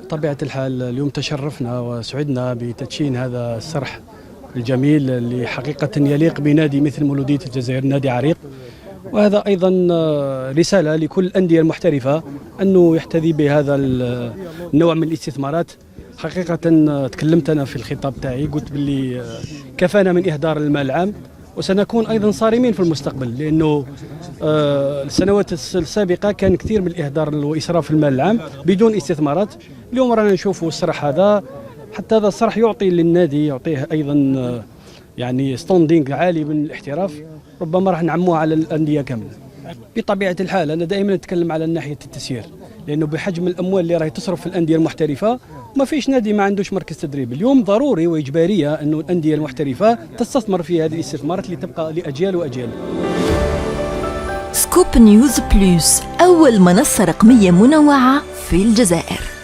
بطبيعة الحال اليوم تشرفنا وسعدنا بتدشين هذا السرح الجميل اللي حقيقة يليق بنادي مثل مولودية الجزائر، نادي عريق. وهذا أيضا رسالة لكل الأندية المحترفة أنه يحتذي بهذا النوع من الاستثمارات. حقيقة تكلمت أنا في الخطاب تاعي، قلت باللي كفانا من إهدار المال العام، وسنكون أيضا صارمين في المستقبل، لأنه السنوات السابقة كان كثير من الإهدار وإسراف المال العام بدون استثمارات. اليوم رانا نشوفوا الصرح هذا، حتى هذا الصرح يعطي للنادي، يعطيه أيضا يعني ستاندينغ عالي من الاحتراف، ربما راح نعموه على الأندية كاملة. بطبيعة الحال أنا دائما نتكلم على ناحية التسيير، لأنه بحجم الأموال اللي راهي تصرف في الأندية المحترفة ما فيش نادي ما عندوش مركز تدريب. اليوم ضروري وإجبارية أنه الأندية المحترفة تستثمر في هذه الاستثمارات اللي تبقى لأجيال وأجيال. سكوب نيوز بلس، أول منصة رقمية منوعة في الجزائر.